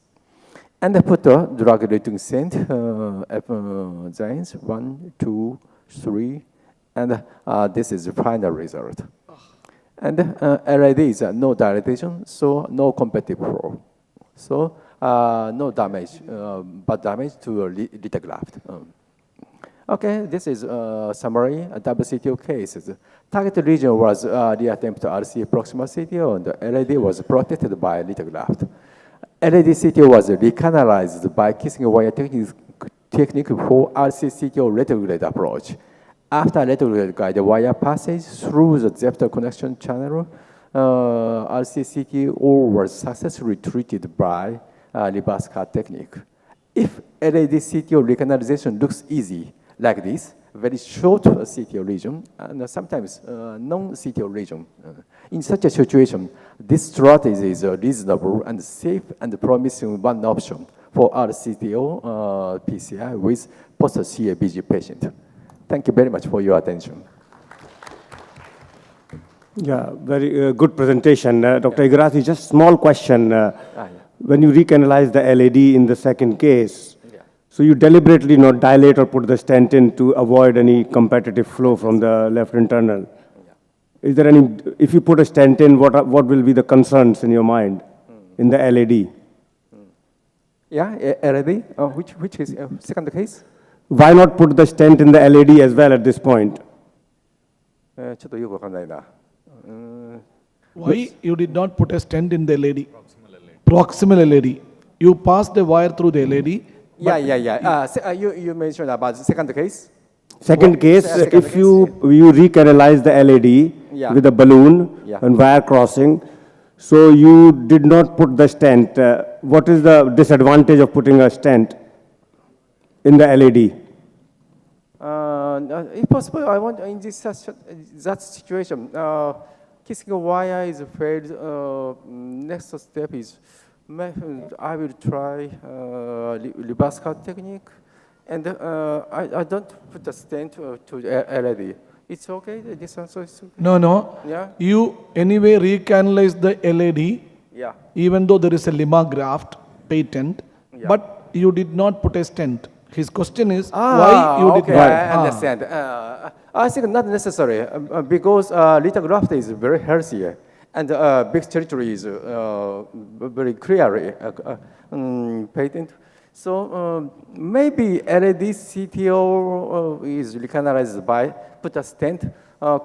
And I put the drug rating scent designs 1, 2, 3, and this is the final result. And LED is no dilatation, so no competitive flow. So no damage, but damage to lithograph. Okay, this is a summary, a WCTO cases. Target region was reattempt RC proximal CTO, and the LED was protected by lithograph. LED CTO was recanalized by kissing wire technique for RC CTO retrograde approach. After retrograde guide wire passage through the Zepter connection channel, RC CTO was successfully treated by reverse cut technique. If LED CTO recanalization looks easy, like this, very short CTO region, and sometimes non-CTO region. In such a situation, this strategy is reasonable and safe and promising one option for our CTO PCI with post-CABG patient. Thank you very much for your attention. Yeah, very good presentation. Dr. Igarashi, just small question. When you recanalize the LED in the second case, so you deliberately not dilate or put the stent in to avoid any competitive flow from the left internal. Yeah. Is there any, if you put a stent in, what will be the concerns in your mind in the LED? Yeah, LED, which is second case? Why not put the stent in the LED as well at this point? Why you did not put a stent in the LED? Proximal LED. You passed the wire through the LED. Yeah. You mentioned about the second case. Second case, if you recanalize the LED with a balloon and wire crossing, So you did not put the stent. What is the disadvantage of putting a stent in the LED? If possible, I want in that situation, kissing a wire is failed. Next step is I will try reverse cut technique, and I don't put the stent to LED. It's okay. This answer is okay. No. Yeah. You anyway recanalize the LED, Yeah. even though there is a lima graft patent, Yeah. but you did not put a stent. His question is why you did okay, not. I understand. I think not necessary because lithograft is very healthy and big territory is very clearly patent. So maybe LED CTO is recanalized by put a stent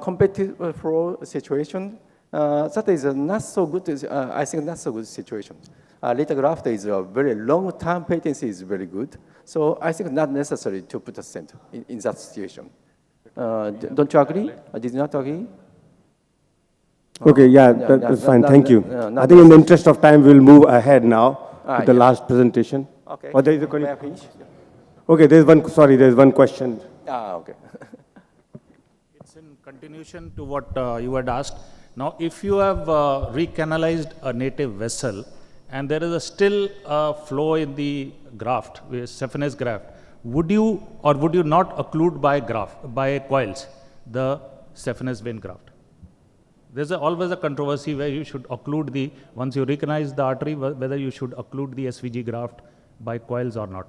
competitive flow situation. That is not so good. I think not so good situation. Lithograft is a very long-term patency is very good. So I think not necessary to put a stent in that situation. Don't you agree? Did you not agree? Okay, yeah, that's fine. Thank you. I think in the interest of time, we'll move ahead now to the last presentation. Okay. Or there is a May I finish? Okay, there's one question. Okay. It's in continuation to what you had asked. Now, if you have recanalized a native vessel and there is a still flow in the graft, saphenous graft, would you or would you not occlude by coils, the saphenous vein graft? There's always a controversy where you should occlude once you recanalize the artery, whether you should occlude the SVG graft by coils or not.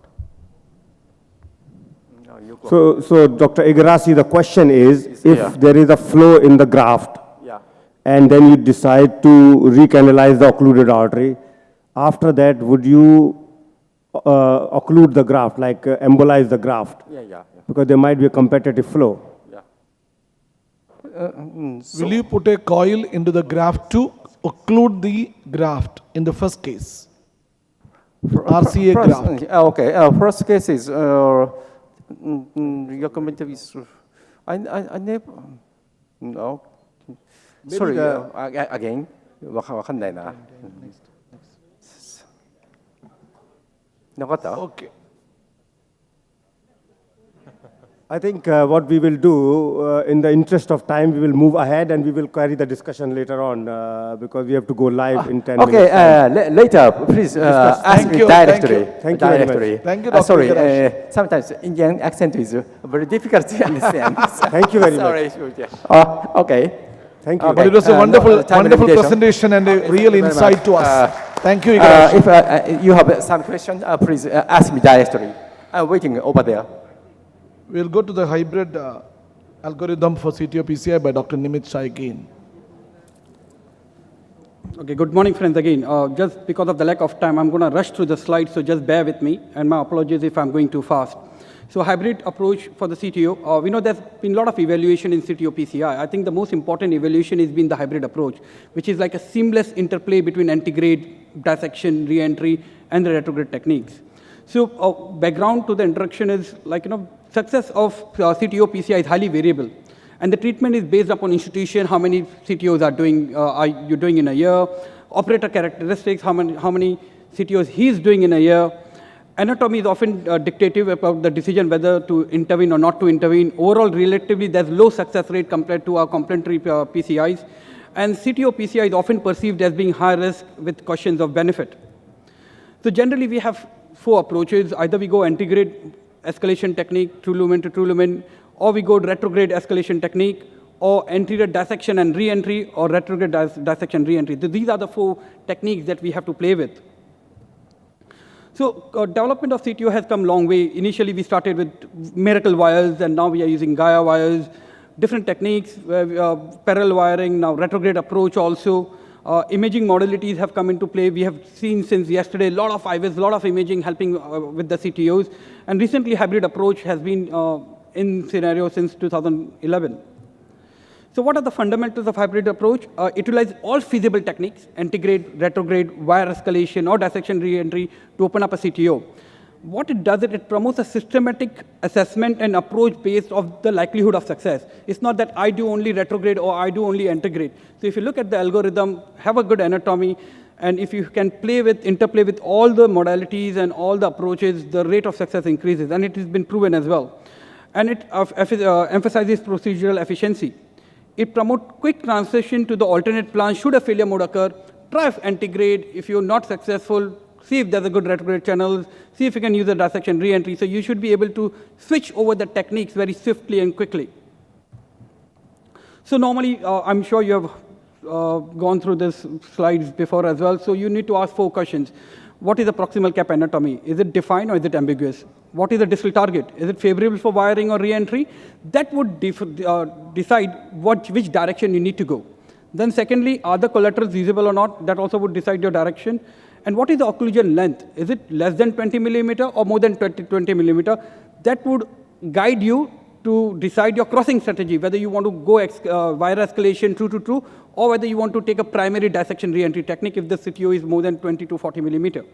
So Dr. Igarashi, the question is, if yeah. there is a flow in the graft, Yeah. and then you decide to recanalize the occluded artery, after that, would you occlude the graft, like embolize the graft? Yeah. Because there might be a competitive flow. Yeah. Will you put a coil into the graft to occlude the graft in the first case? RCA graft. Okay. First case is your comment is I never no. Sorry. Again. wakanda na. Nakata. Okay. I think what we will do, in the interest of time, we will move ahead and we will carry the discussion later on because we have to go live in 10 Okay, minutes. later, please ask me directly. Thank you very much. Directly. Thank you, Dr. Sorry, Igarashi. sometimes Indian accent is very difficult to understand. Thank you very much. Sorry. Okay. Thank you. But it was a wonderful, time wonderful limitation. presentation and a Thank real you very insight much. to us. Thank you, Igarashi. If you have some question, please ask me directly. I'm waiting over there. We'll go to the hybrid algorithm for CTO PCI by Dr. Nimit Shah again. Okay, good morning, friends, again. Just because of the lack of time, I'm going to rush through the slides, so just bear with me, and my apologies if I'm going too fast. So hybrid approach for the CTO. We know there's been a lot of evaluation in CTO PCI. I think the most important evaluation has been the hybrid approach, which is like a seamless interplay between antegrade, dissection, re-entry, and the retrograde techniques. So background to the introduction is like, success of CTO PCI is highly variable. And the treatment is based upon institution, how many CTOs are you doing in a year, operator characteristics, how many CTOs he's doing in a year. Anatomy is often dictative about the decision whether to intervene or not to intervene. Overall, relatively, there's low success rate compared to our complementary PCIs. And CTO PCI is often perceived as being high risk with questions of benefit. So generally, we have 4 approaches. Either we go antegrade escalation technique, true lumen to true lumen, or we go retrograde escalation technique, or anterior dissection and re-entry, or retrograde dissection re-entry. These are the 4 techniques that we have to play with. So development of CTO has come a long way. Initially, we started with miracle wires, and now we are using Gaia wires, different techniques, parallel wiring, now retrograde approach also. Imaging modalities have come into play. We have seen since yesterday a lot of IVs, a lot of imaging helping with the CTOs. And recently, hybrid approach has been in scenario since 2011. So what are the fundamentals of hybrid approach? Utilize all feasible techniques, antegrade, retrograde, wire escalation, or dissection re-entry to open up a CTO. What it does, it promotes a systematic assessment and approach based of the likelihood of success. It's not that I do only retrograde or I do only integrate. So if you look at the algorithm, have a good anatomy, and if you can interplay with all the modalities and all the approaches, the rate of success increases, and it has been proven as well. And it emphasizes procedural efficiency. It promotes quick transition to the alternate plan should a failure mode occur. Try integrate. If you're not successful, see if there's a good retrograde channel, see if you can use a dissection re-entry. So you should be able to switch over the techniques very swiftly and quickly. So normally, I'm sure you have gone through this slides before as well. So you need to ask 4 questions. What is the proximal cap anatomy? Is it defined or is it ambiguous? What is the distal target? Is it favorable for wiring or re-entry? That would decide which direction you need to go. Then secondly, are the collaterals visible or not? That also would decide your direction. And what is the occlusion length? Is it less than 20 millimeter or more than 20 millimeter? That would guide you to decide your crossing strategy, whether you want to go wire escalation true to true, or whether you want to take a primary dissection re-entry technique if the CTO is more than 20 to 40 millimeter.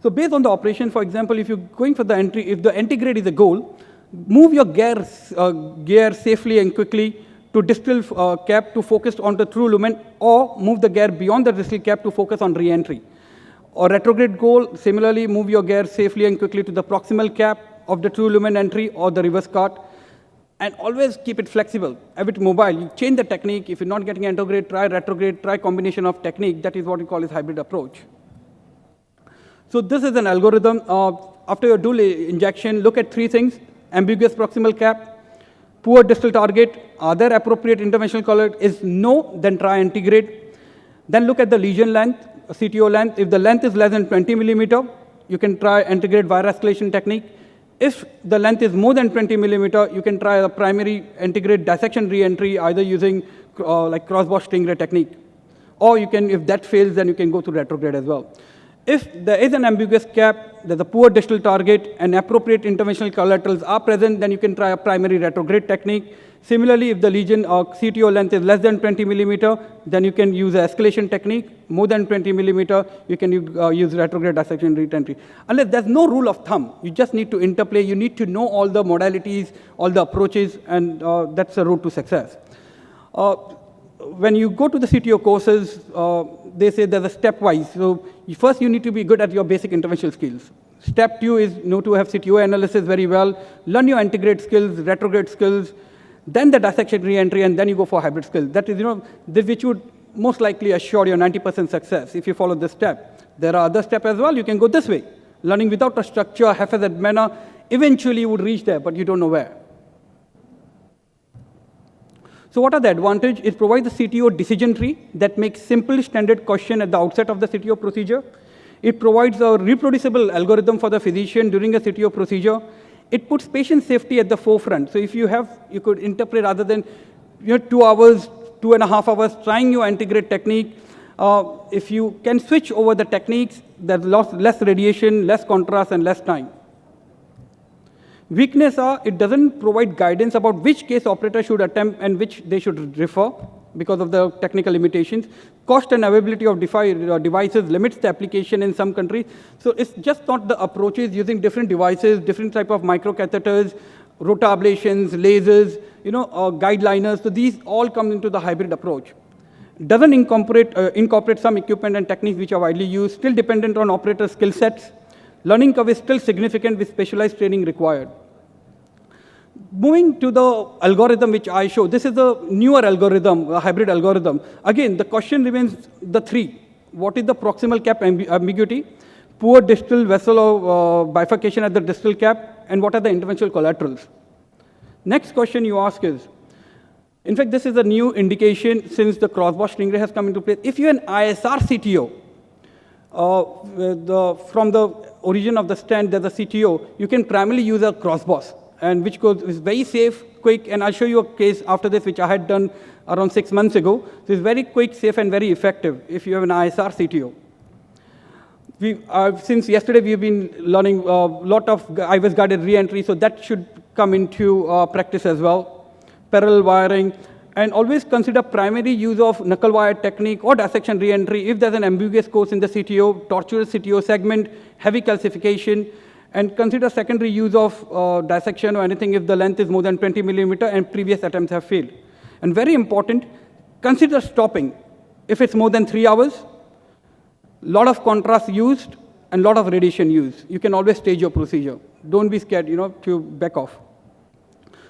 So based on the operation, for example, if you're going for the entry, if the integrate is a goal, move your gear safely and quickly to distal cap to focus on the true lumen, or move the gear beyond the distal cap to focus on re-entry. Or retrograde goal, similarly, move your gear safely and quickly to the proximal cap of the true lumen entry or the reverse cart. And always keep it flexible, a bit mobile. You change the technique. If you're not getting integrate, try retrograde, try combination of technique. That is what we call as hybrid approach. So this is an algorithm. After your dual injection, look at 3 things: ambiguous proximal cap, poor distal target, are there appropriate interventional color? Is no, then try integrate. Then look at the lesion length, CTO length. If the length is less than 20 millimeter, you can try integrate wire escalation technique. If the length is more than 20 millimeter, you can try a primary integrate dissection re-entry, either using like crossbar stingray technique. Or you can, if that fails, then you can go to retrograde as well. If there is an ambiguous cap, there's a poor distal target, and appropriate interventional collaterals are present, then you can try a primary retrograde technique. Similarly, if the lesion or CTO length is less than 20 millimeter, then you can use an escalation technique. More than 20 millimeter, you can use retrograde dissection re-entry. Unless there's no rule of thumb, you just need to interplay. You need to know all the modalities, all the approaches, and that's the road to success. When you go to the CTO courses, they say there's a stepwise. So first you need to be good at your basic interventional skills. Step 2 is know to have CTO analysis very well, learn your integrate skills, retrograde skills, then the dissection re-entry, and then you go for hybrid skills. That is, this which would most likely assure your 90% success if you follow this step. There are other steps as well. You can go this way. Learning without a structure, haphazard manner, eventually you would reach there, but you don't know where. So what are the advantages? It provides the CTO decision tree that makes simple standard question at the outset of the CTO procedure. It provides a reproducible algorithm for the physician during a CTO procedure. It puts patient safety at the forefront. So if you could interpret rather than 2 hours, 2.5 hours trying your integrate technique, if you can switch over the techniques, there's less radiation, less contrast, and less time. Weakness are, it doesn't provide guidance about which case operator should attempt and which they should refer because of the technical limitations. Cost and availability of devices limits the application in some countries. So it's just not the approaches using different devices, different type of microcatheters, rotablations, lasers, guideliners. So these all come into the hybrid approach. Doesn't incorporate some equipment and techniques which are widely used, still dependent on operator skill sets. Learning curve is still significant with specialized training required. Moving to the algorithm which I show, this is a newer algorithm, a hybrid algorithm. Again, the question remains the 3. What is the proximal cap ambiguity? Poor distal vessel or bifurcation at the distal cap? And what are the interventional collaterals? Next question you ask is, in fact, this is a new indication since the crossbar stingray has come into place. If you're an ISR CTO, from the origin of the stent, there's a CTO, you can primarily use a crossbars, and which is very safe, quick, and I'll show you a case after this, which I had done around 6 months ago. So it's very quick, safe, and very effective if you have an ISR CTO. Since yesterday, we've been learning a lot of IVS-guided re-entry, so that should come into practice as well. Parallel wiring, And always consider primary use of knuckle wire technique or dissection re-entry if there's an ambiguous course in the CTO, tortuous CTO segment, heavy calcification, and consider secondary use of dissection or anything if the length is more than 20 millimeter and previous attempts have failed. And very important, consider stopping if it's more than 3 hours, lot of contrast used, and lot of radiation used. You can always stage your procedure. Don't be scared, to back off.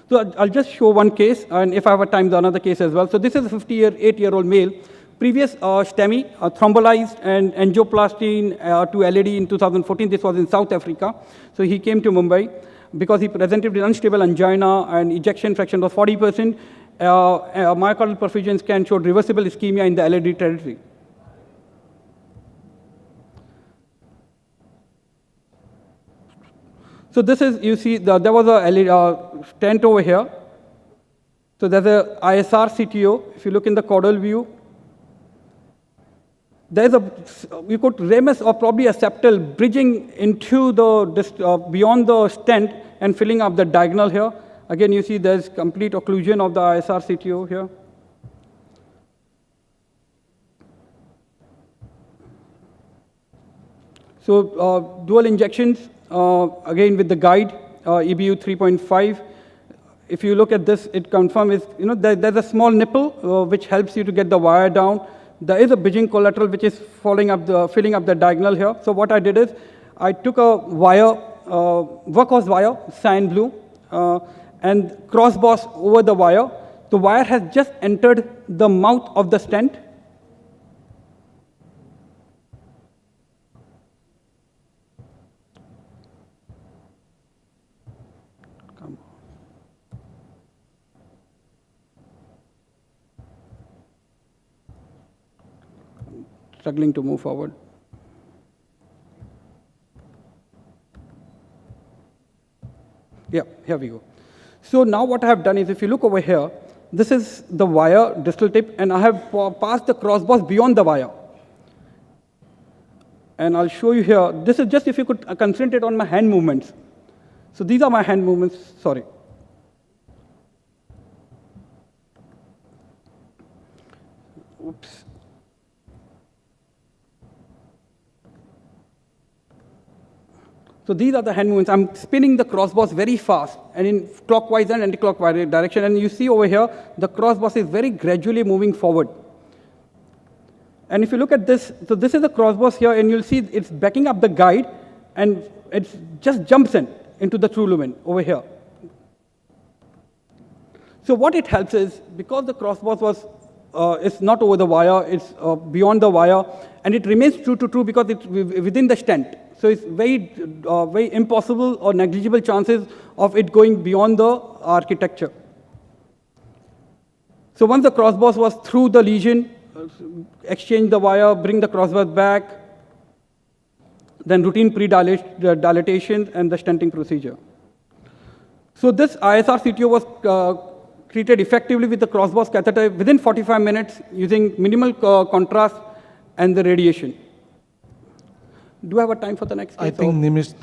So I'll just show one case, and if I have time, another case as well. So this is a 58-year-old male, previous STEMI, thrombolyzed and angioplasty to LED in 2014. This was in South Africa. So he came to Mumbai because he presented with unstable angina and ejection fraction was 40%. Myocardial perfusion scan showed reversible ischemia in the LED territory. So this is, you see, there was a stent over here. So there's a ISR CTO. If you look in the caudal view, there's you could ramus or probably a septal bridging into the, beyond the stent and filling up the diagonal here. Again, you see there's complete occlusion of the ISR CTO here. So dual injections, again with the guide, EBU 3.5. If you look at this, it confirms, there's a small nipple which helps you to get the wire down. There is a bridging collateral which is filling up the diagonal here. So what I did is, I took a wire, workhorse wire, cyan blue, and cross-boss over the wire. The wire has just entered the mouth of the stent. Struggling to move forward. Yeah, here we go. So now what I have done is, if you look over here, this is the wire distal tip, and I have passed the crossbars beyond the wire. And I'll show you here. This is just if you could concentrate on my hand movements. So these are my hand movements, sorry. Oops. So these are the hand movements. I'm spinning the crossbars very fast and in clockwise and anti-clockwise direction. And you see over here, the crossbars is very gradually moving forward. And if you look at this, so this is the crossbars here, and you'll see it's backing up the guide, and it just jumps into the true lumen over here. So what it helps is, because the crossbars was, it's not over the wire, it's beyond the wire, and it remains true to true because it's within the stent. So it's very impossible or negligible chances of it going beyond the architecture. So once the crossbars was through the lesion, exchange the wire, bring the crossbars back, then routine pre-dilatation and the stenting procedure. So this ISR CTO was treated effectively with the crossbars catheter within 45 minutes using minimal contrast and the radiation. Do I have a time for the next case? I think Nimish,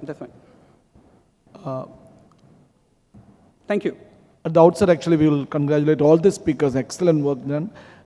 That's fine. Thank you. At the outset, actually, we will congratulate all the speakers. Excellent work done.